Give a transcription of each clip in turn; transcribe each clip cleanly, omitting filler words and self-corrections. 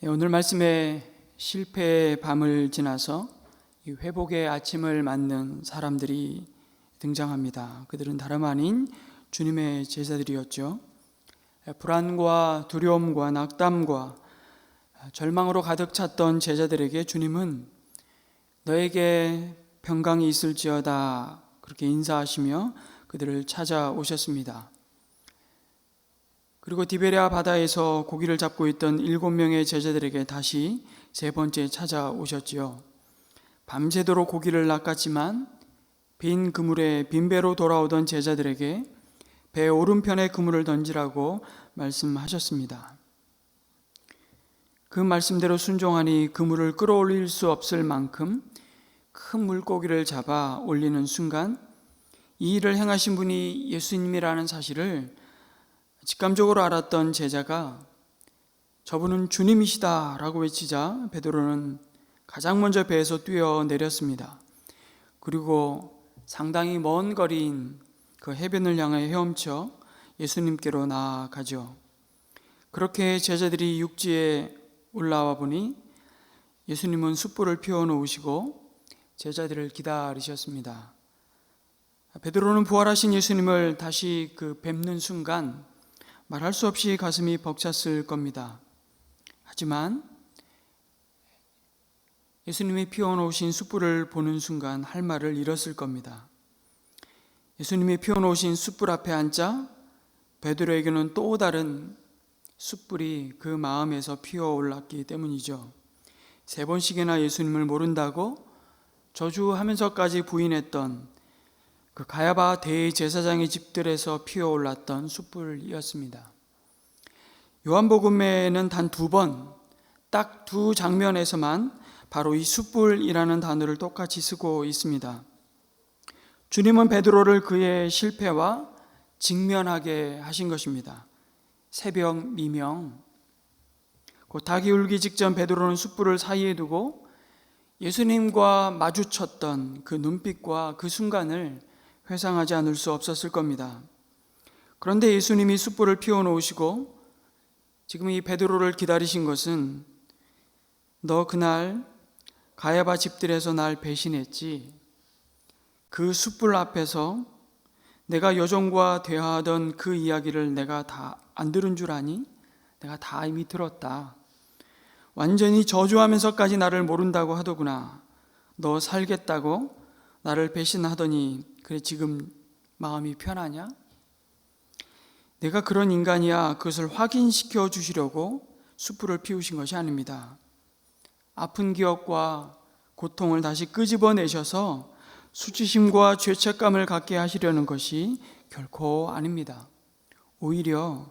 오늘 말씀에 실패의 밤을 지나서 이 회복의 아침을 맞는 사람들이 등장합니다. 그들은 다름 아닌 주님의 제자들이었죠. 불안과 두려움과 낙담과 절망으로 가득 찼던 제자들에게 주님은 너에게 평강이 있을지어다 그렇게 인사하시며 그들을 찾아오셨습니다. 그리고 디베랴 바다에서 고기를 잡고 있던 7명의 제자들에게 다시 세 번째 찾아오셨지요. 밤새도록 고기를 낚았지만 빈 그물에 빈배로 돌아오던 제자들에게 배 오른편에 그물을 던지라고 말씀하셨습니다. 그 말씀대로 순종하니 그물을 끌어올릴 수 없을 만큼 큰 물고기를 잡아 올리는 순간 이 일을 행하신 분이 예수님이라는 사실을 직감적으로 알았던 제자가 저분은 주님이시다 라고 외치자 베드로는 가장 먼저 배에서 뛰어내렸습니다. 그리고 상당히 먼 거리인 그 해변을 향해 헤엄쳐 예수님께로 나아가죠. 그렇게 제자들이 육지에 올라와 보니 예수님은 숯불을 피워놓으시고 제자들을 기다리셨습니다. 베드로는 부활하신 예수님을 다시 뵙는 순간 말할 수 없이 가슴이 벅찼을 겁니다. 하지만 예수님이 피워놓으신 숯불을 보는 순간 할 말을 잃었을 겁니다. 예수님이 피워놓으신 숯불 앞에 앉자 베드로에게는 또 다른 숯불이 그 마음에서 피어올랐기 때문이죠. 3번씩이나 예수님을 모른다고 저주하면서까지 부인했던 그 가야바 대제사장의 집들에서 피어올랐던 숯불이었습니다. 요한복음에는 단 2번, 딱 2 장면에서만 바로 이 숯불이라는 단어를 똑같이 쓰고 있습니다. 주님은 베드로를 그의 실패와 직면하게 하신 것입니다. 새벽 미명, 곧 닭이 울기 직전 베드로는 숯불을 사이에 두고 예수님과 마주쳤던 그 눈빛과 그 순간을 회상하지 않을 수 없었을 겁니다. 그런데 예수님이 숯불을 피워놓으시고 지금 이 베드로를 기다리신 것은 너 그날 가야바 집들에서 날 배신했지. 그 숯불 앞에서 내가 여종과 대화하던 그 이야기를 내가 다 안 들은 줄 아니? 내가 다 이미 들었다. 완전히 저주하면서까지 나를 모른다고 하더구나. 너 살겠다고 나를 배신하더니 그래 지금 마음이 편하냐? 내가 그런 인간이야. 그것을 확인시켜 주시려고 숯불을 피우신 것이 아닙니다. 아픈 기억과 고통을 다시 끄집어내셔서 수치심과 죄책감을 갖게 하시려는 것이 결코 아닙니다. 오히려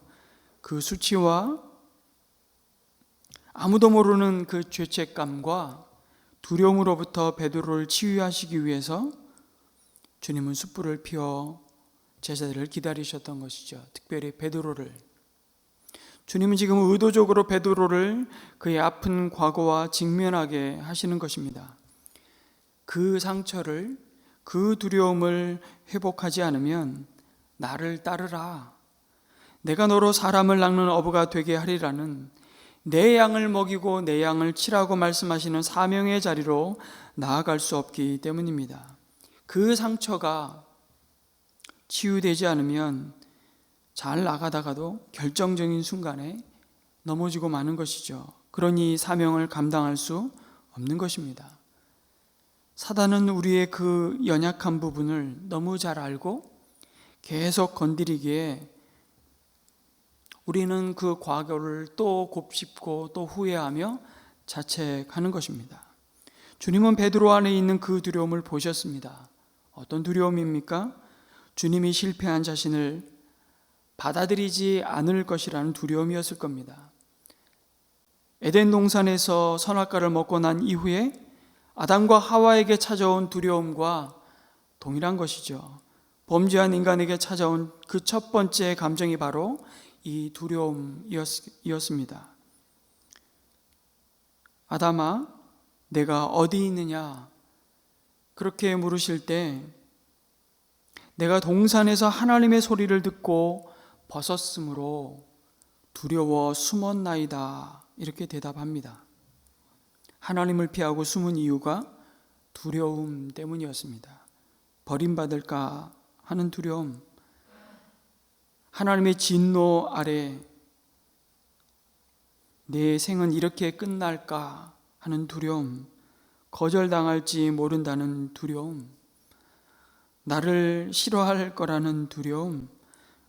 그 수치와 아무도 모르는 그 죄책감과 두려움으로부터 베드로를 치유하시기 위해서 주님은 숯불을 피워 제자들을 기다리셨던 것이죠. 특별히 베드로를. 주님은 지금 의도적으로 베드로를 그의 아픈 과거와 직면하게 하시는 것입니다. 그 상처를, 그 두려움을 회복하지 않으면 나를 따르라. 내가 너로 사람을 낚는 어부가 되게 하리라는 내 양을 먹이고 내 양을 치라고 말씀하시는 사명의 자리로 나아갈 수 없기 때문입니다. 그 상처가 치유되지 않으면 잘 나가다가도 결정적인 순간에 넘어지고 마는 것이죠. 그러니 사명을 감당할 수 없는 것입니다. 사단은 우리의 그 연약한 부분을 너무 잘 알고 계속 건드리기에 우리는 그 과거를 또 곱씹고 또 후회하며 자책하는 것입니다. 주님은 베드로 안에 있는 그 두려움을 보셨습니다. 어떤 두려움입니까? 주님이 실패한 자신을 받아들이지 않을 것이라는 두려움이었을 겁니다. 에덴 동산에서 선악과를 먹고 난 이후에 아담과 하와에게 찾아온 두려움과 동일한 것이죠. 범죄한 인간에게 찾아온 그 첫 번째 감정이 바로 이 두려움이었습니다. 아담아, 내가 어디 있느냐? 그렇게 물으실 때 내가 동산에서 하나님의 소리를 듣고 벗었으므로 두려워 숨었나이다 이렇게 대답합니다. 하나님을 피하고 숨은 이유가 두려움 때문이었습니다. 버림받을까 하는 두려움, 하나님의 진노 아래 내 생은 이렇게 끝날까 하는 두려움, 거절당할지 모른다는 두려움, 나를 싫어할 거라는 두려움,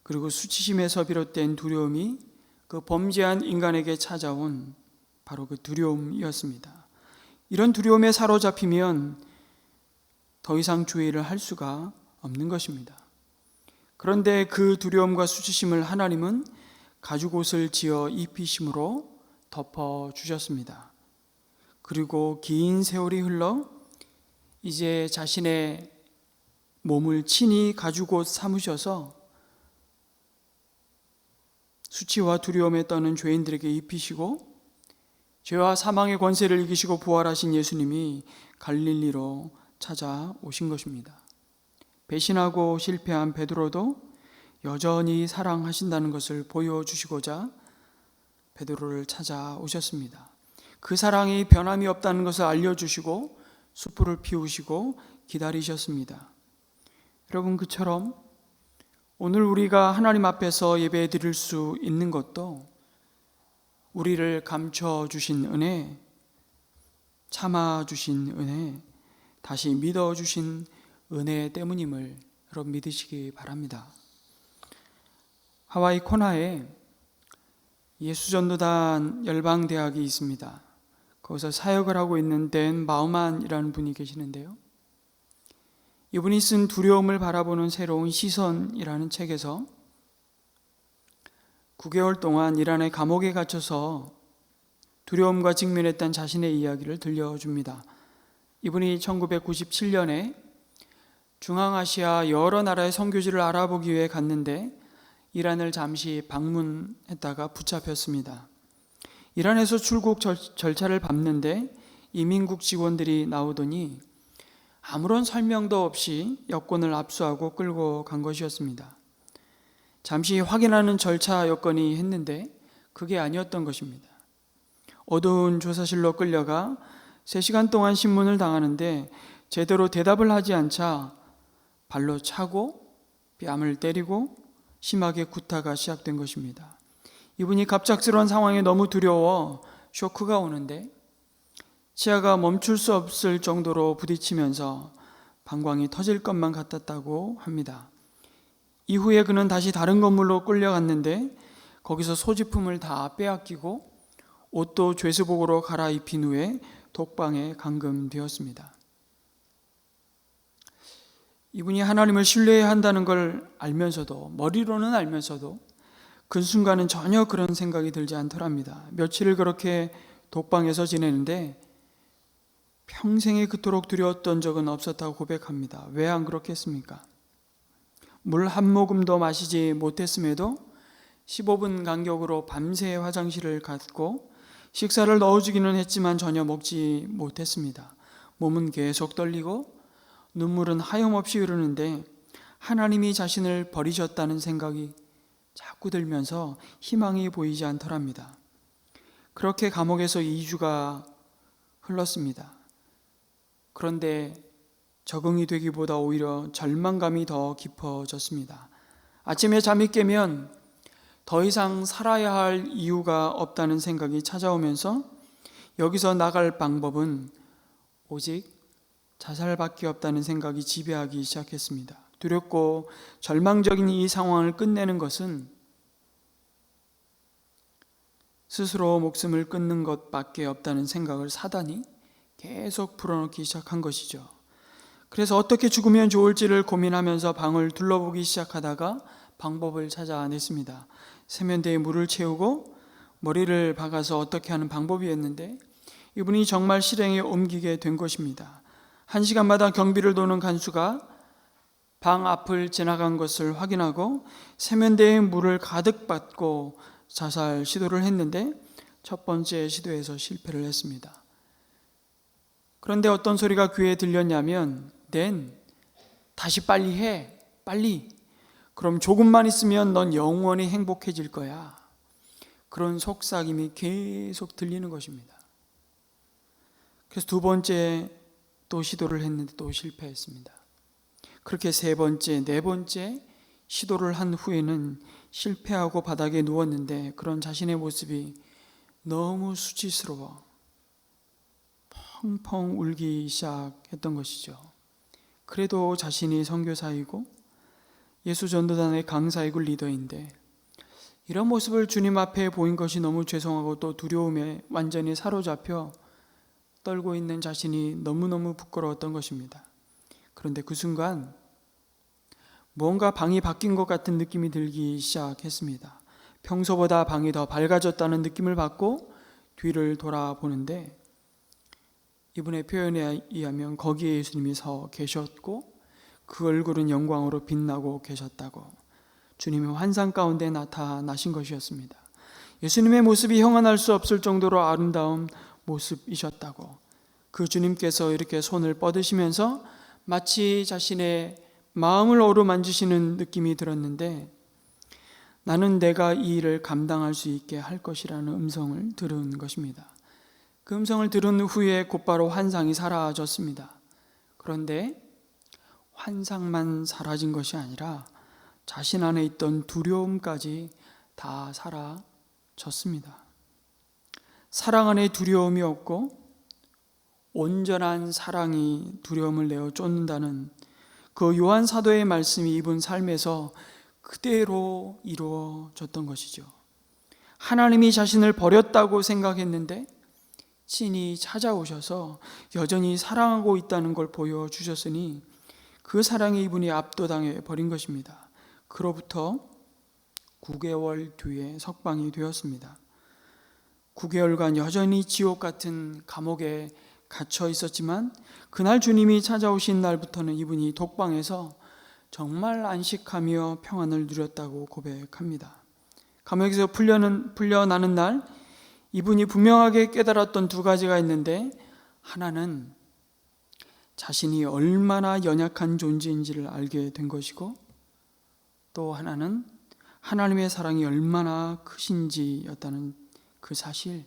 그리고 수치심에서 비롯된 두려움이 그 범죄한 인간에게 찾아온 바로 그 두려움이었습니다. 이런 두려움에 사로잡히면 더 이상 주의를 할 수가 없는 것입니다. 그런데 그 두려움과 수치심을 하나님은 가죽옷을 지어 입히심으로 덮어주셨습니다. 그리고 긴 세월이 흘러 이제 자신의 몸을 친히 가죽옷 삼으셔서 수치와 두려움에 떠는 죄인들에게 입히시고 죄와 사망의 권세를 이기시고 부활하신 예수님이 갈릴리로 찾아오신 것입니다. 배신하고 실패한 베드로도 여전히 사랑하신다는 것을 보여주시고자 베드로를 찾아오셨습니다. 그 사랑이 변함이 없다는 것을 알려주시고 숯불을 피우시고 기다리셨습니다. 여러분, 그처럼 오늘 우리가 하나님 앞에서 예배 드릴 수 있는 것도 우리를 감춰주신 은혜, 참아주신 은혜, 다시 믿어주신 은혜 때문임을 여러분 믿으시기 바랍니다. 하와이 코나에 예수전도단 열방대학이 있습니다. 거기서 사역을 하고 있는 댄 바우만이라는 분이 계시는데요. 이분이 쓴 두려움을 바라보는 새로운 시선이라는 책에서 9개월 동안 이란의 감옥에 갇혀서 두려움과 직면했던 자신의 이야기를 들려줍니다. 이분이 1997년에 중앙아시아 여러 나라의 선교지를 알아보기 위해 갔는데 이란을 잠시 방문했다가 붙잡혔습니다. 이란에서 출국 절차를 밟는데 이민국 직원들이 나오더니 아무런 설명도 없이 여권을 압수하고 끌고 간 것이었습니다. 잠시 확인하는 절차 여건이 했는데 그게 아니었던 것입니다. 어두운 조사실로 끌려가 3시간 동안 신문을 당하는데 제대로 대답을 하지 않자 발로 차고 뺨을 때리고 심하게 구타가 시작된 것입니다. 이분이 갑작스러운 상황에 너무 두려워 쇼크가 오는데 치아가 멈출 수 없을 정도로 부딪히면서 방광이 터질 것만 같았다고 합니다. 이후에 그는 다시 다른 건물로 끌려갔는데 거기서 소지품을 다 빼앗기고 옷도 죄수복으로 갈아입힌 후에 독방에 감금되었습니다. 이분이 하나님을 신뢰해야 한다는 걸 알면서도, 머리로는 알면서도 그 순간은 전혀 그런 생각이 들지 않더랍니다. 며칠을 그렇게 독방에서 지내는데 평생에 그토록 두려웠던 적은 없었다고 고백합니다. 왜 안 그렇겠습니까? 물 한 모금도 마시지 못했음에도 15분 간격으로 밤새 화장실을 갔고 식사를 넣어주기는 했지만 전혀 먹지 못했습니다. 몸은 계속 떨리고 눈물은 하염없이 흐르는데 하나님이 자신을 버리셨다는 생각이 자꾸 들면서 희망이 보이지 않더랍니다. 그렇게 감옥에서 2주가 흘렀습니다. 그런데 적응이 되기보다 오히려 절망감이 더 깊어졌습니다. 아침에 잠이 깨면 더 이상 살아야 할 이유가 없다는 생각이 찾아오면서 여기서 나갈 방법은 오직 자살밖에 없다는 생각이 지배하기 시작했습니다. 두렵고 절망적인 이 상황을 끝내는 것은 스스로 목숨을 끊는 것밖에 없다는 생각을 사단이 계속 불어넣기 시작한 것이죠. 그래서 어떻게 죽으면 좋을지를 고민하면서 방을 둘러보기 시작하다가 방법을 찾아냈습니다. 세면대에 물을 채우고 머리를 박아서 어떻게 하는 방법이었는데 이분이 정말 실행에 옮기게 된 것입니다. 1시간마다 경비를 도는 간수가 방 앞을 지나간 것을 확인하고 세면대에 물을 가득 받고 자살 시도를 했는데 첫 번째 시도에서 실패를 했습니다. 그런데 어떤 소리가 귀에 들렸냐면 넨 다시 빨리 해, 빨리. 그럼 조금만 있으면 넌 영원히 행복해질 거야. 그런 속삭임이 계속 들리는 것입니다. 그래서 두 번째 또 시도를 했는데 또 실패했습니다. 그렇게 세 번째, 네 번째 시도를 한 후에는 실패하고 바닥에 누웠는데 그런 자신의 모습이 너무 수치스러워 펑펑 울기 시작했던 것이죠. 그래도 자신이 선교사이고 예수전도단의 강사이고 리더인데 이런 모습을 주님 앞에 보인 것이 너무 죄송하고 또 두려움에 완전히 사로잡혀 떨고 있는 자신이 너무너무 부끄러웠던 것입니다. 그런데 그 순간 뭔가 방이 바뀐 것 같은 느낌이 들기 시작했습니다. 평소보다 방이 더 밝아졌다는 느낌을 받고 뒤를 돌아보는데 이분의 표현에 의하면 거기에 예수님이 서 계셨고 그 얼굴은 영광으로 빛나고 계셨다고 주님의 환상 가운데 나타나신 것이었습니다. 예수님의 모습이 형언할 수 없을 정도로 아름다운 모습이셨다고 그 주님께서 이렇게 손을 뻗으시면서 마치 자신의 마음을 어루만지시는 느낌이 들었는데 나는 내가 이 일을 감당할 수 있게 할 것이라는 음성을 들은 것입니다. 그 음성을 들은 후에 곧바로 환상이 사라졌습니다. 그런데 환상만 사라진 것이 아니라 자신 안에 있던 두려움까지 다 사라졌습니다. 사랑 안에 두려움이 없고 온전한 사랑이 두려움을 내어 쫓는다는 그 요한 사도의 말씀이 이분 삶에서 그대로 이루어졌던 것이죠. 하나님이 자신을 버렸다고 생각했는데 친히 찾아오셔서 여전히 사랑하고 있다는 걸 보여주셨으니 그 사랑에 이분이 압도당해 버린 것입니다. 그로부터 9개월 뒤에 석방이 되었습니다. 9개월간 여전히 지옥 같은 감옥에 갇혀 있었지만 그날 주님이 찾아오신 날부터는 이분이 독방에서 정말 안식하며 평안을 누렸다고 고백합니다. 감옥에서 풀려나는 날 이분이 분명하게 깨달았던 두 가지가 있는데 하나는 자신이 얼마나 연약한 존재인지를 알게 된 것이고 또 하나는 하나님의 사랑이 얼마나 크신지였다는 그 사실.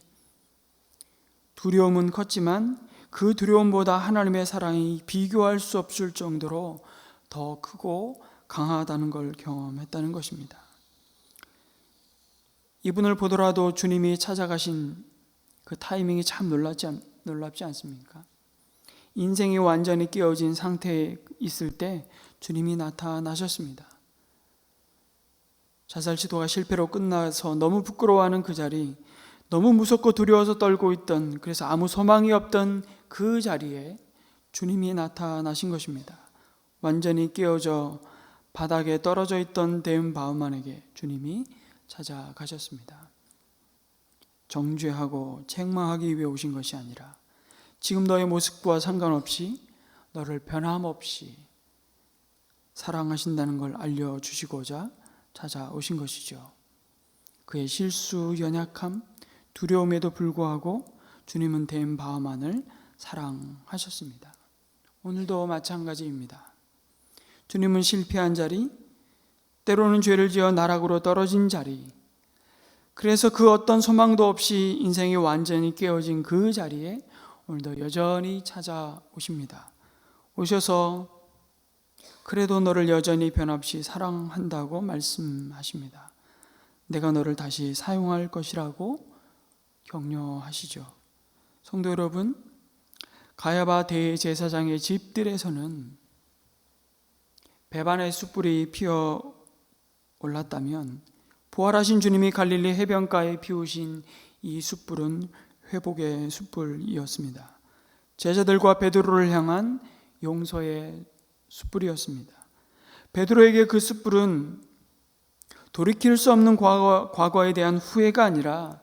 두려움은 컸지만 그 두려움보다 하나님의 사랑이 비교할 수 없을 정도로 더 크고 강하다는 걸 경험했다는 것입니다. 이분을 보더라도 주님이 찾아가신 그 타이밍이 참 놀랍지 않습니까? 인생이 완전히 깨어진 상태에 있을 때 주님이 나타나셨습니다. 자살 시도가 실패로 끝나서 너무 부끄러워하는 그 자리, 너무 무섭고 두려워서 떨고 있던, 그래서 아무 소망이 없던 그 자리에 주님이 나타나신 것입니다. 완전히 깨어져 바닥에 떨어져 있던 데은 바흐만에게 주님이 찾아가셨습니다. 정죄하고 책망하기 위해 오신 것이 아니라 지금 너의 모습과 상관없이 너를 변함없이 사랑하신다는 걸 알려주시고자 찾아오신 것이죠. 그의 실수, 연약함, 두려움에도 불구하고 주님은 데은 바흐만을 사랑하셨습니다. 오늘도 마찬가지입니다. 주님은 실패한 자리, 때로는 죄를 지어 나락으로 떨어진 자리, 그래서 그 어떤 소망도 없이 인생이 완전히 깨어진 그 자리에 오늘도 여전히 찾아오십니다. 오셔서 그래도 너를 여전히 변함없이 사랑한다고 말씀하십니다. 내가 너를 다시 사용할 것이라고 격려하시죠. 성도 여러분, 가야바 대제사장의 집들에서는 배반의 숯불이 피어 올랐다면 부활하신 주님이 갈릴리 해변가에 피우신 이 숯불은 회복의 숯불이었습니다. 제자들과 베드로를 향한 용서의 숯불이었습니다. 베드로에게 그 숯불은 돌이킬 수 없는 과거에 대한 후회가 아니라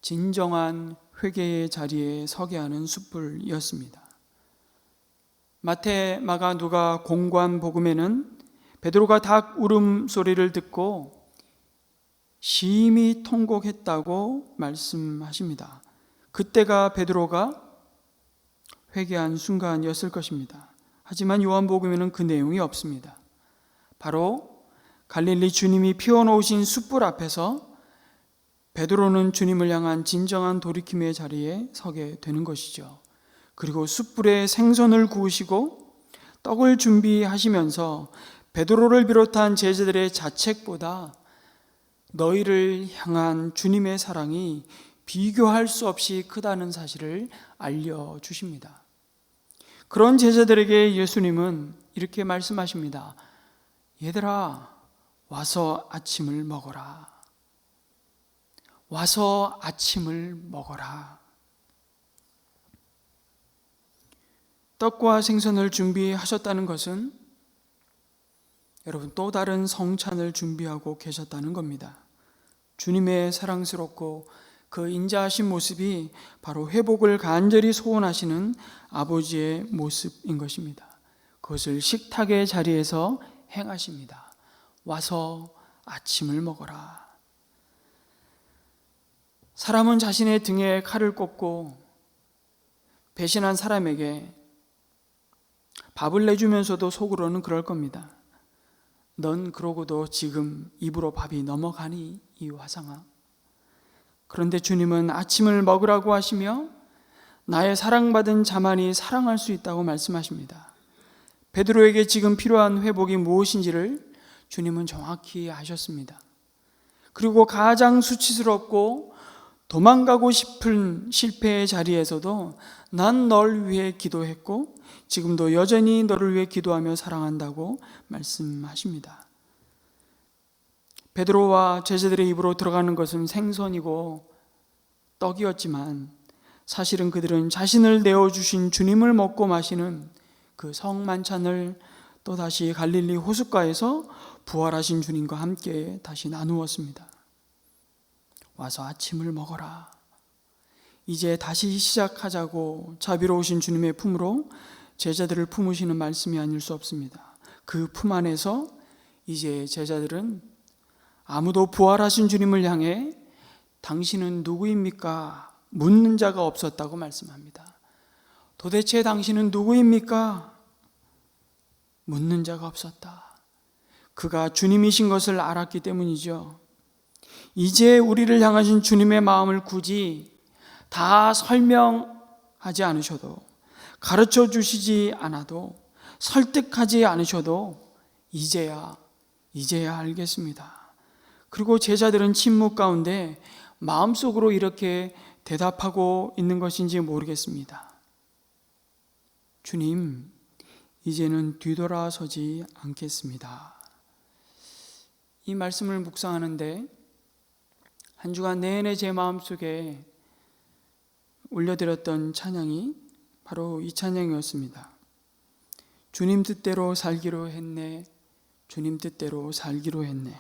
진정한 회개의 자리에 서게 하는 숯불이었습니다. 마태, 마가, 누가 공관 복음에는 베드로가 닭 울음소리를 듣고 심히 통곡했다고 말씀하십니다. 그때가 베드로가 회개한 순간이었을 것입니다. 하지만 요한복음에는 그 내용이 없습니다. 바로 갈릴리 주님이 피워놓으신 숯불 앞에서 베드로는 주님을 향한 진정한 돌이킴의 자리에 서게 되는 것이죠. 그리고 숯불에 생선을 구우시고 떡을 준비하시면서 베드로를 비롯한 제자들의 자책보다 너희를 향한 주님의 사랑이 비교할 수 없이 크다는 사실을 알려주십니다. 그런 제자들에게 예수님은 이렇게 말씀하십니다. 얘들아, 와서 아침을 먹어라. 와서 아침을 먹어라. 떡과 생선을 준비하셨다는 것은 여러분 또 다른 성찬을 준비하고 계셨다는 겁니다. 주님의 사랑스럽고 그 인자하신 모습이 바로 회복을 간절히 소원하시는 아버지의 모습인 것입니다. 그것을 식탁의 자리에서 행하십니다. 와서 아침을 먹어라. 사람은 자신의 등에 칼을 꽂고 배신한 사람에게 밥을 내주면서도 속으로는 그럴 겁니다. 넌 그러고도 지금 입으로 밥이 넘어가니 이 화상아. 그런데 주님은 아침을 먹으라고 하시며 나의 사랑받은 자만이 사랑할 수 있다고 말씀하십니다. 베드로에게 지금 필요한 회복이 무엇인지를 주님은 정확히 아셨습니다. 그리고 가장 수치스럽고 도망가고 싶은 실패의 자리에서도 난 널 위해 기도했고 지금도 여전히 너를 위해 기도하며 사랑한다고 말씀하십니다. 베드로와 제자들의 입으로 들어가는 것은 생선이고 떡이었지만 사실은 그들은 자신을 내어주신 주님을 먹고 마시는 그 성만찬을 또다시 갈릴리 호숫가에서 부활하신 주님과 함께 다시 나누었습니다. 와서 아침을 먹어라. 이제 다시 시작하자고 자비로우신 주님의 품으로 제자들을 품으시는 말씀이 아닐 수 없습니다. 그 품 안에서 이제 제자들은 아무도 부활하신 주님을 향해 당신은 누구입니까? 묻는 자가 없었다고 말씀합니다. 도대체 당신은 누구입니까? 묻는 자가 없었다. 그가 주님이신 것을 알았기 때문이죠. 이제 우리를 향하신 주님의 마음을 굳이 다 설명하지 않으셔도, 가르쳐 주시지 않아도, 설득하지 않으셔도 이제야 알겠습니다. 그리고 제자들은 침묵 가운데 마음속으로 이렇게 대답하고 있는 것인지 모르겠습니다. 주님, 이제는 뒤돌아서지 않겠습니다. 이 말씀을 묵상하는데 한 주간 내내 제 마음속에 올려드렸던 찬양이 바로 이 찬양이었습니다. 주님 뜻대로 살기로 했네. 주님 뜻대로 살기로 했네.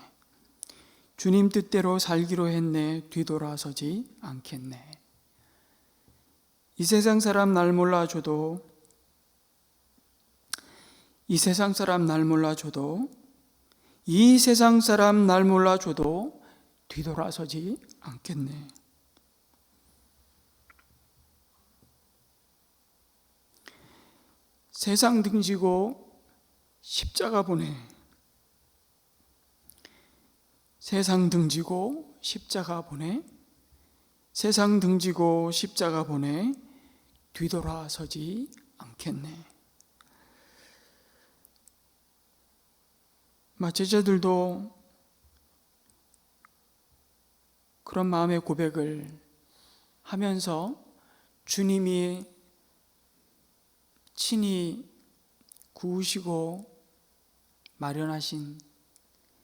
주님 뜻대로 살기로 했네. 뒤돌아서지 않겠네. 이 세상 사람 날 몰라줘도, 이 세상 사람 날 몰라줘도, 이 세상 사람 날 몰라줘도 뒤돌아서지 않겠네. 세상 등지고 십자가 보내. 세상 등지고 십자가 보내. 세상 등지고 십자가 보내. 뒤돌아서지 않겠네. 제자들도 그런 마음의 고백을 하면서 주님이 친히 구우시고 마련하신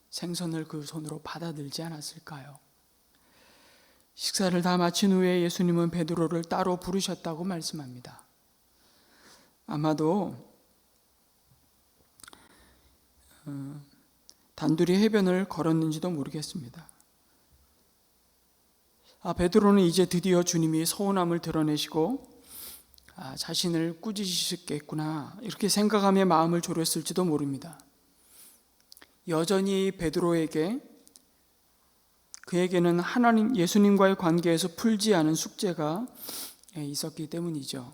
생선을 그 손으로 받아들지 않았을까요? 식사를 다 마친 후에 예수님은 베드로를 따로 부르셨다고 말씀합니다. 아마도 단둘이 해변을 걸었는지도 모르겠습니다. 베드로는 이제 드디어 주님이 서운함을 드러내시고 자신을 꾸짖으셨겠구나 이렇게 생각하며 마음을 졸였을지도 모릅니다. 여전히 베드로에게 그에게는 하나님 예수님과의 관계에서 풀지 않은 숙제가 있었기 때문이죠.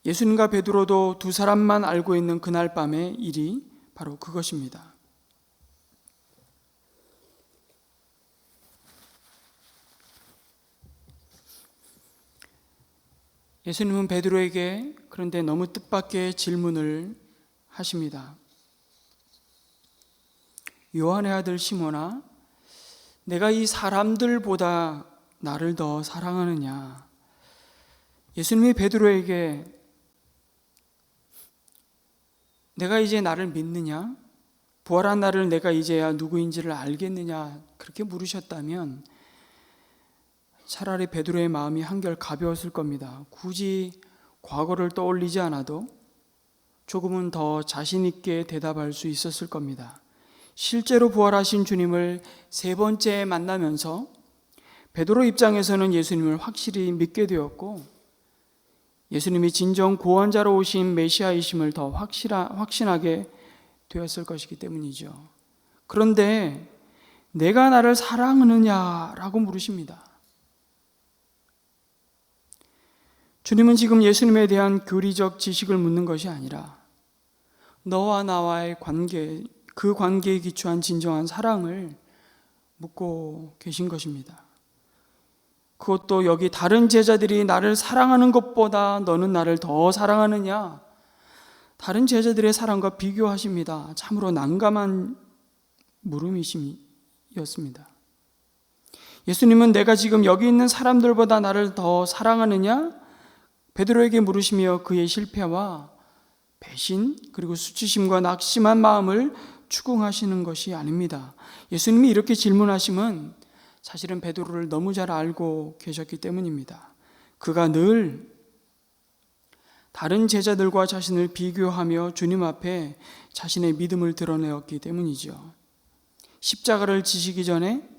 예수님과 베드로도 두 사람만 알고 있는 그날 밤의 일이 바로 그것입니다. 예수님은 베드로에게 그런데 너무 뜻밖의 질문을 하십니다. 요한의 아들 시몬아, 내가 이 사람들보다 나를 더 사랑하느냐? 예수님이 베드로에게 내가 이제 나를 믿느냐? 부활한 나를 내가 이제야 누구인지를 알겠느냐? 그렇게 물으셨다면 차라리 베드로의 마음이 한결 가벼웠을 겁니다. 굳이 과거를 떠올리지 않아도 조금은 더 자신 있게 대답할 수 있었을 겁니다. 실제로 부활하신 주님을 세 번째 만나면서 베드로 입장에서는 예수님을 확실히 믿게 되었고, 예수님이 진정 구원자로 오신 메시아이심을 더 확신하게 되었을 것이기 때문이죠. 그런데 내가 나를 사랑하느냐라고 물으십니다. 주님은 지금 예수님에 대한 교리적 지식을 묻는 것이 아니라 너와 나와의 관계, 그 관계에 기초한 진정한 사랑을 묻고 계신 것입니다. 그것도 여기 다른 제자들이 나를 사랑하는 것보다 너는 나를 더 사랑하느냐? 다른 제자들의 사랑과 비교하십니다. 참으로 난감한 물음이었습니다. 예수님은 내가 지금 여기 있는 사람들보다 나를 더 사랑하느냐? 베드로에게 물으시며 그의 실패와 배신 그리고 수치심과 낙심한 마음을 추궁하시는 것이 아닙니다. 예수님이 이렇게 질문하심은 사실은 베드로를 너무 잘 알고 계셨기 때문입니다. 그가 늘 다른 제자들과 자신을 비교하며 주님 앞에 자신의 믿음을 드러내었기 때문이죠. 십자가를 지시기 전에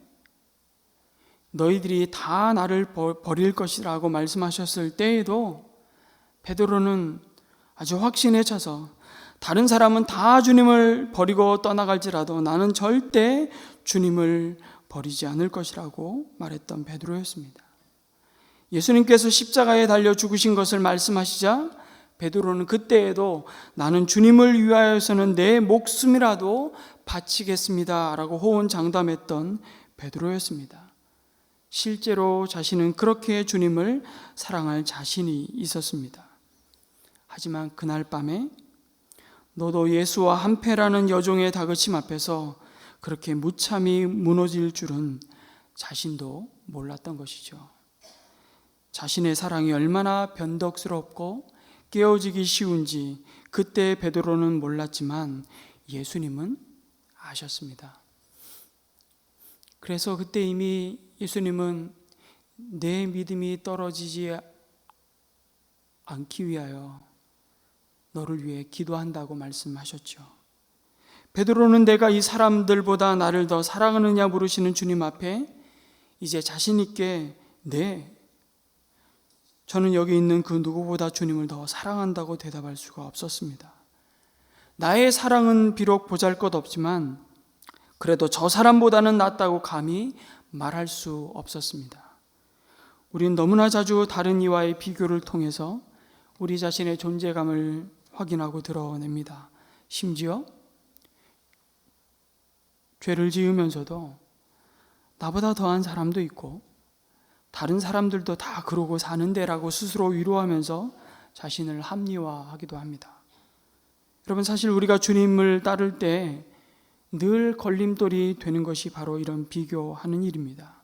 너희들이 다 나를 버릴 것이라고 말씀하셨을 때에도 베드로는 아주 확신에 차서 다른 사람은 다 주님을 버리고 떠나갈지라도 나는 절대 주님을 버리지 않을 것이라고 말했던 베드로였습니다. 예수님께서 십자가에 달려 죽으신 것을 말씀하시자 베드로는 그때에도 나는 주님을 위하여서는 내 목숨이라도 바치겠습니다 라고 호언장담했던 베드로였습니다. 실제로 자신은 그렇게 주님을 사랑할 자신이 있었습니다. 하지만 그날 밤에 너도 예수와 한패라는 여종의 다그침 앞에서 그렇게 무참히 무너질 줄은 자신도 몰랐던 것이죠. 자신의 사랑이 얼마나 변덕스럽고 깨어지기 쉬운지 그때 베드로는 몰랐지만 예수님은 아셨습니다. 그래서 그때 이미 예수님은 내 믿음이 떨어지지 않기 위하여 너를 위해 기도한다고 말씀하셨죠. 베드로는 내가 이 사람들보다 나를 더 사랑하느냐 물으시는 주님 앞에 이제 자신 있게 네, 저는 여기 있는 그 누구보다 주님을 더 사랑한다고 대답할 수가 없었습니다. 나의 사랑은 비록 보잘것없지만 그래도 저 사람보다는 낫다고 감히 말할 수 없었습니다. 우린 너무나 자주 다른 이와의 비교를 통해서 우리 자신의 존재감을 확인하고 드러냅니다. 심지어 죄를 지으면서도 나보다 더한 사람도 있고 다른 사람들도 다 그러고 사는데라고 스스로 위로하면서 자신을 합리화하기도 합니다. 여러분, 사실 우리가 주님을 따를 때 늘 걸림돌이 되는 것이 바로 이런 비교하는 일입니다.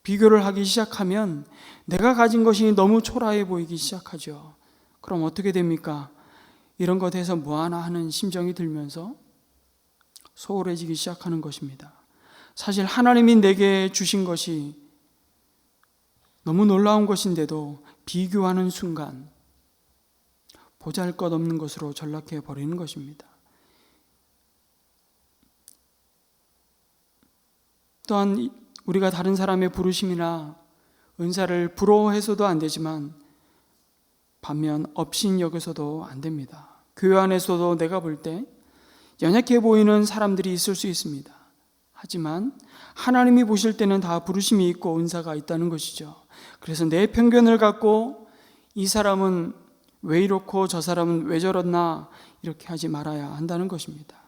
비교를 하기 시작하면 내가 가진 것이 너무 초라해 보이기 시작하죠. 그럼 어떻게 됩니까? 이런 것에서 뭐하나 하는 심정이 들면서 소홀해지기 시작하는 것입니다. 사실 하나님이 내게 주신 것이 너무 놀라운 것인데도 비교하는 순간 보잘것없는 것으로 전락해 버리는 것입니다. 또한 우리가 다른 사람의 부르심이나 은사를 부러워해서도 안 되지만 반면 업신여겨서도 안 됩니다. 교회 안에서도 내가 볼 때 연약해 보이는 사람들이 있을 수 있습니다. 하지만 하나님이 보실 때는 다 부르심이 있고 은사가 있다는 것이죠. 그래서 내 편견을 갖고 이 사람은 왜 이렇고 저 사람은 왜 저렇나 이렇게 하지 말아야 한다는 것입니다.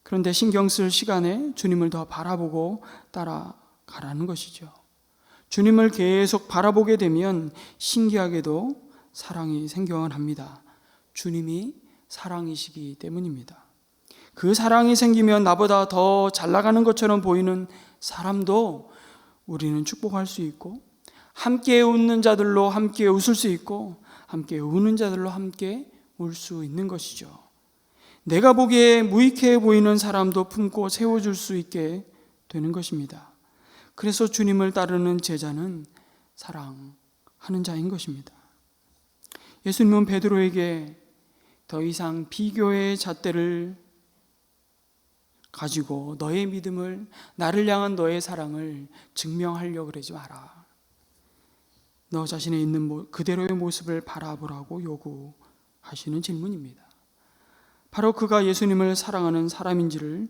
그런데 신경 쓸 시간에 주님을 더 바라보고 따라가라는 것이죠. 주님을 계속 바라보게 되면 신기하게도 사랑이 생겨만 합니다. 주님이 사랑이시기 때문입니다. 그 사랑이 생기면 나보다 더 잘 나가는 것처럼 보이는 사람도 우리는 축복할 수 있고, 함께 웃는 자들로 함께 웃을 수 있고, 함께 우는 자들로 함께 울 수 있는 것이죠. 내가 보기에 무익해 보이는 사람도 품고 세워줄 수 있게 되는 것입니다. 그래서 주님을 따르는 제자는 사랑하는 자인 것입니다. 예수님은 베드로에게 더 이상 비교의 잣대를 가지고 너의 믿음을, 나를 향한 너의 사랑을 증명하려고 그러지 마라. 너 자신에 있는 그대로의 모습을 바라보라고 요구하시는 질문입니다. 바로 그가 예수님을 사랑하는 사람인지를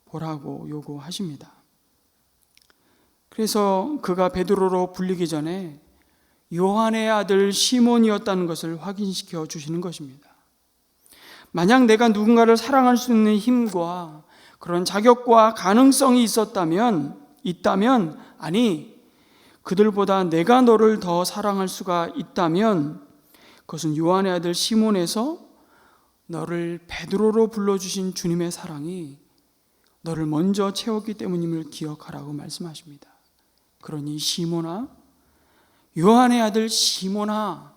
보라고 요구하십니다. 그래서 그가 베드로로 불리기 전에 요한의 아들 시몬이었다는 것을 확인시켜 주시는 것입니다. 만약 내가 누군가를 사랑할 수 있는 힘과 그런 자격과 가능성이 있다면, 아니, 그들보다 내가 너를 더 사랑할 수가 있다면, 그것은 요한의 아들 시몬에서 너를 베드로로 불러주신 주님의 사랑이 너를 먼저 채웠기 때문임을 기억하라고 말씀하십니다. 그러니 시몬아, 요한의 아들 시몬아,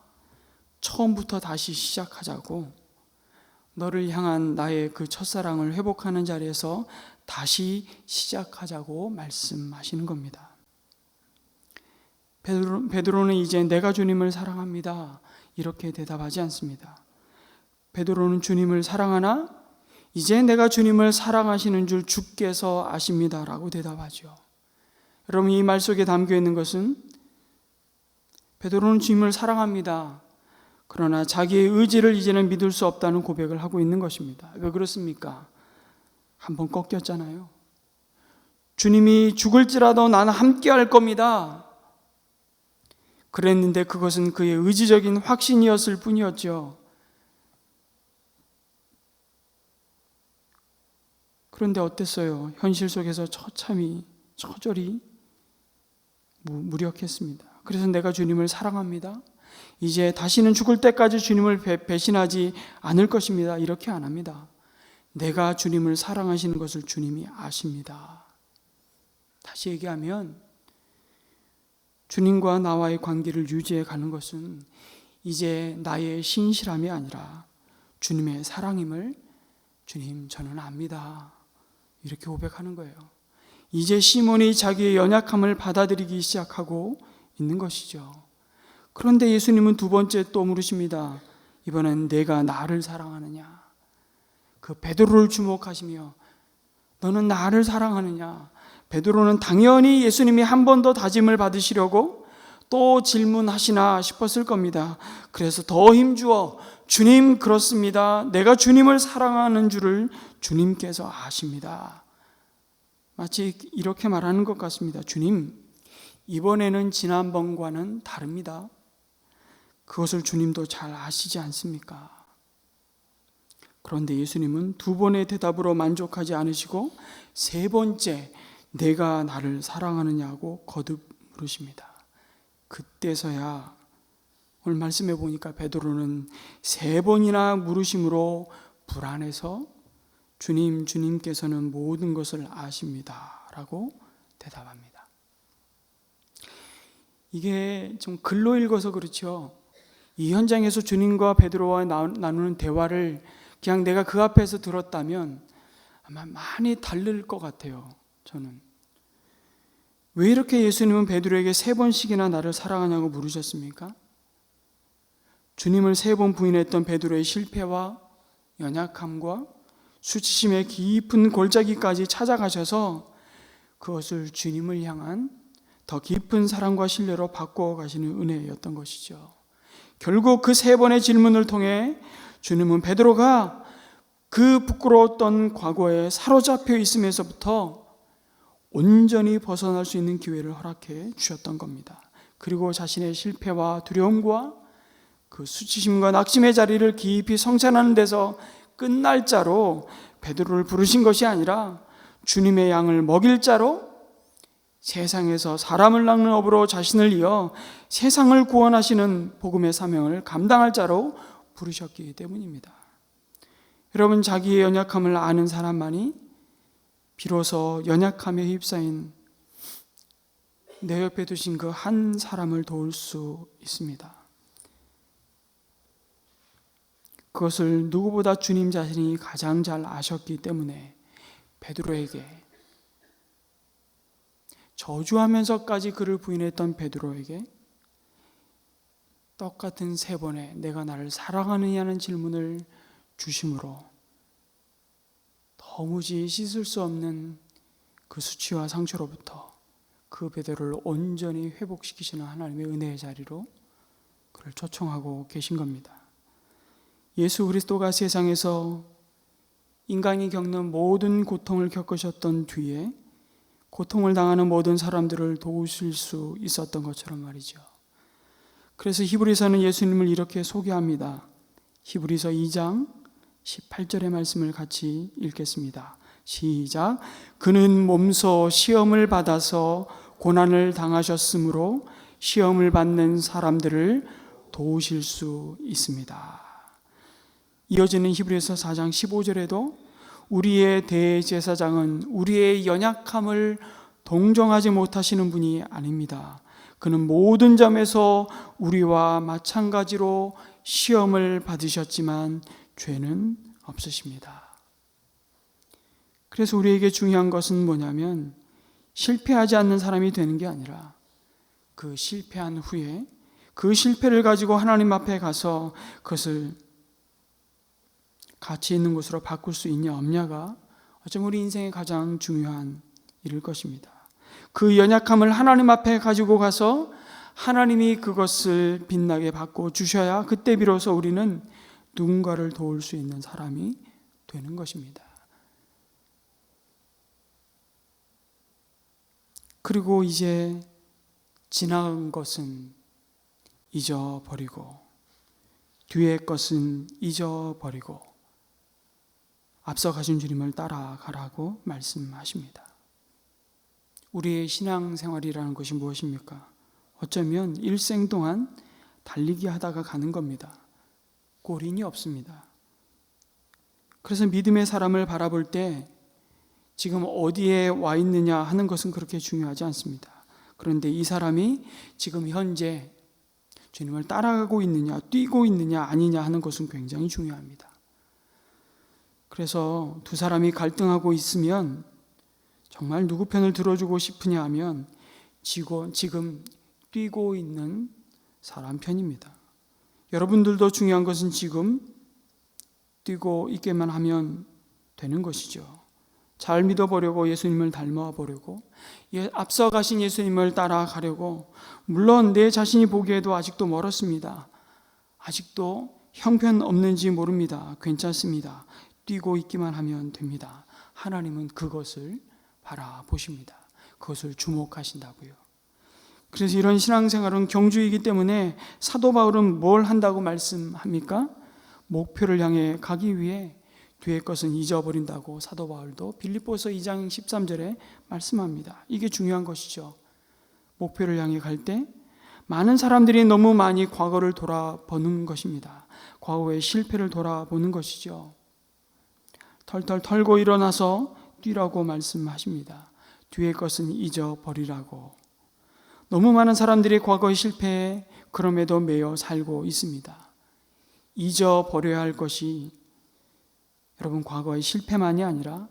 처음부터 다시 시작하자고, 너를 향한 나의 그 첫사랑을 회복하는 자리에서 다시 시작하자고 말씀하시는 겁니다. 베드로는 이제 내가 주님을 사랑합니다, 이렇게 대답하지 않습니다. 베드로는 주님을 사랑하나 이제 내가 주님을 사랑하시는 줄 주께서 아십니다라고 대답하죠. 여러분, 이 말 속에 담겨 있는 것은 베드로는 주님을 사랑합니다, 그러나 자기의 의지를 이제는 믿을 수 없다는 고백을 하고 있는 것입니다. 왜 그렇습니까? 한번 꺾였잖아요. 주님이 죽을지라도 나는 함께 할 겁니다, 그랬는데 그것은 그의 의지적인 확신이었을 뿐이었죠. 그런데 어땠어요? 현실 속에서 처절히 무력했습니다. 그래서 내가 주님을 사랑합니다, 이제 다시는 죽을 때까지 주님을 배신하지 않을 것입니다, 이렇게 안 합니다. 내가 주님을 사랑하시는 것을 주님이 아십니다. 다시 얘기하면 주님과 나와의 관계를 유지해 가는 것은 이제 나의 신실함이 아니라 주님의 사랑임을 주님, 저는 압니다, 이렇게 고백하는 거예요. 이제 시몬이 자기의 연약함을 받아들이기 시작하고 있는 것이죠. 그런데 예수님은 두 번째 또 물으십니다. 이번엔 내가 나를 사랑하느냐? 그 베드로를 주목하시며 너는 나를 사랑하느냐? 베드로는 당연히 예수님이 한 번 더 다짐을 받으시려고 또 질문하시나 싶었을 겁니다. 그래서 더 힘주어 주님, 그렇습니다, 내가 주님을 사랑하는 줄을 주님께서 아십니다. 마치 이렇게 말하는 것 같습니다. 주님, 이번에는 지난번과는 다릅니다. 그것을 주님도 잘 아시지 않습니까? 그런데 예수님은 두 번의 대답으로 만족하지 않으시고 세 번째, 내가 나를 사랑하느냐고 거듭 물으십니다. 그때서야 오늘 말씀해 보니까 베드로는 세 번이나 물으심으로 불안해서 주님께서는 모든 것을 아십니다 라고 대답합니다. 이게 좀 글로 읽어서 그렇죠. 이 현장에서 주님과 베드로와 나누는 대화를 그냥 내가 그 앞에서 들었다면 아마 많이 다를 것 같아요. 저는 왜 이렇게 예수님은 베드로에게 세 번씩이나 나를 사랑하냐고 물으셨습니까? 주님을 세 번 부인했던 베드로의 실패와 연약함과 수치심의 깊은 골짜기까지 찾아가셔서 그것을 주님을 향한 더 깊은 사랑과 신뢰로 바꿔 가시는 은혜였던 것이죠. 결국 그 세 번의 질문을 통해 주님은 베드로가 그 부끄러웠던 과거에 사로잡혀 있음에서부터 온전히 벗어날 수 있는 기회를 허락해 주셨던 겁니다. 그리고 자신의 실패와 두려움과 그 수치심과 낙심의 자리를 깊이 성찬하는 데서 끝날 자로 베드로를 부르신 것이 아니라 주님의 양을 먹일 자로 세상에서 사람을 낚는 업으로 자신을 이어 세상을 구원하시는 복음의 사명을 감당할 자로 부르셨기 때문입니다. 여러분, 자기의 연약함을 아는 사람만이 비로소 연약함에 휩싸인 내 옆에 두신 그 한 사람을 도울 수 있습니다. 그것을 누구보다 주님 자신이 가장 잘 아셨기 때문에 베드로에게, 저주하면서까지 그를 부인했던 베드로에게 똑같은 3번의 내가 나를 사랑하느냐는 질문을 주심으로 도무지 씻을 수 없는 그 수치와 상처로부터 그 베드로를 온전히 회복시키시는 하나님의 은혜의 자리로 그를 초청하고 계신 겁니다. 예수 그리스도가 세상에서 인간이 겪는 모든 고통을 겪으셨던 뒤에 고통을 당하는 모든 사람들을 도우실 수 있었던 것처럼 말이죠. 그래서 히브리서는 예수님을 이렇게 소개합니다. 히브리서 2장 18절의 말씀을 같이 읽겠습니다. 시작. 그는 몸소 시험을 받아서 고난을 당하셨으므로 시험을 받는 사람들을 도우실 수 있습니다. 이어지는 히브리서 4장 15절에도 우리의 대제사장은 우리의 연약함을 동정하지 못하시는 분이 아닙니다. 그는 모든 점에서 우리와 마찬가지로 시험을 받으셨지만 죄는 없으십니다. 그래서 우리에게 중요한 것은 뭐냐면 실패하지 않는 사람이 되는 게 아니라 그 실패한 후에 그 실패를 가지고 하나님 앞에 가서 그것을 가치 있는 것으로 바꿀 수 있냐 없냐가 어쩌면 우리 인생의 가장 중요한 일일 것입니다. 그 연약함을 하나님 앞에 가지고 가서 하나님이 그것을 빛나게 바꿔 주셔야 그때 비로소 우리는 누군가를 도울 수 있는 사람이 되는 것입니다. 그리고 이제 지나간 것은 잊어버리고 뒤의 것은 잊어버리고 앞서 가신 주님을 따라가라고 말씀하십니다. 우리의 신앙생활이라는 것이 무엇입니까? 어쩌면 일생 동안 달리기 하다가 가는 겁니다. 골인이 없습니다. 그래서 믿음의 사람을 바라볼 때 지금 어디에 와 있느냐 하는 것은 그렇게 중요하지 않습니다. 그런데 이 사람이 지금 현재 주님을 따라가고 있느냐, 뛰고 있느냐 아니냐 하는 것은 굉장히 중요합니다. 그래서 두 사람이 갈등하고 있으면 정말 누구 편을 들어주고 싶으냐 하면 지금 뛰고 있는 사람 편입니다. 여러분들도 중요한 것은 지금 뛰고 있게만 하면 되는 것이죠. 잘 믿어보려고 예수님을 닮아보려고 앞서 가신 예수님을 따라가려고 물론 내 자신이 보기에도 아직도 멀었습니다. 아직도 형편없는지 모릅니다. 괜찮습니다. 뛰고 있기만 하면 됩니다. 하나님은 그것을 바라보십니다. 그것을 주목하신다고요. 그래서 이런 신앙생활은 경주이기 때문에 사도 바울은 뭘 한다고 말씀합니까? 목표를 향해 가기 위해 뒤의 것은 잊어버린다고 사도 바울도 빌립보서 2장 13절에 말씀합니다. 이게 중요한 것이죠. 목표를 향해 갈 때 많은 사람들이 너무 많이 과거를 돌아보는 것입니다. 과거의 실패를 돌아보는 것이죠. 털털 털고 일어나서 뛰라고 말씀하십니다. 뒤의 것은 잊어버리라고. 너무 많은 사람들이 과거의 실패에 그럼에도 매여 살고 있습니다. 잊어버려야 할 것이 여러분 과거의 실패만이 아니라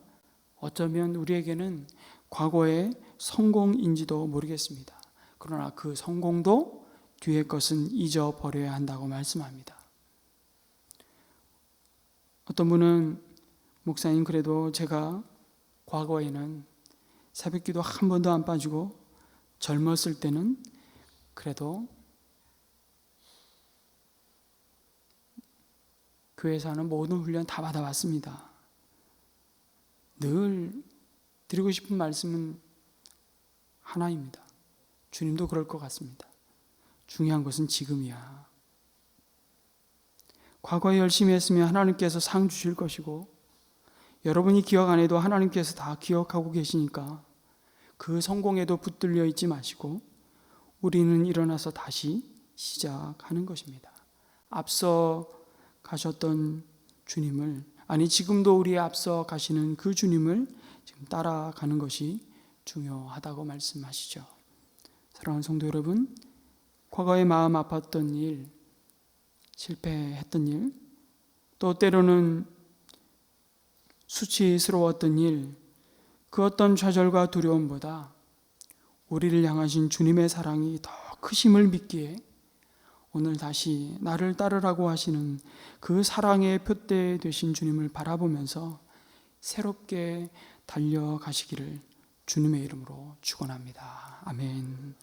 어쩌면 우리에게는 과거의 성공인지도 모르겠습니다. 그러나 그 성공도 뒤의 것은 잊어버려야 한다고 말씀합니다. 어떤 분은 목사님 그래도 제가 과거에는 새벽기도 한 번도 안 빠지고 젊었을 때는 그래도 교회에서 하는 모든 훈련 다 받아왔습니다. 늘 드리고 싶은 말씀은 하나입니다. 주님도 그럴 것 같습니다. 중요한 것은 지금이야. 과거에 열심히 했으면 하나님께서 상 주실 것이고 여러분이 기억 안 해도 하나님께서 다 기억하고 계시니까 그 성공에도 붙들려 있지 마시고 우리는 일어나서 다시 시작하는 것입니다. 앞서 가셨던 주님을, 아니 지금도 우리의 앞서 가시는 그 주님을 지금 따라가는 것이 중요하다고 말씀하시죠. 사랑하는 성도 여러분, 과거에 마음 아팠던 일, 실패했던 일, 또 때로는 수치스러웠던 일, 그 어떤 좌절과 두려움보다 우리를 향하신 주님의 사랑이 더 크심을 믿기에 오늘 다시 나를 따르라고 하시는 그 사랑의 표대 되신 주님을 바라보면서 새롭게 달려가시기를 주님의 이름으로 축원합니다. 아멘.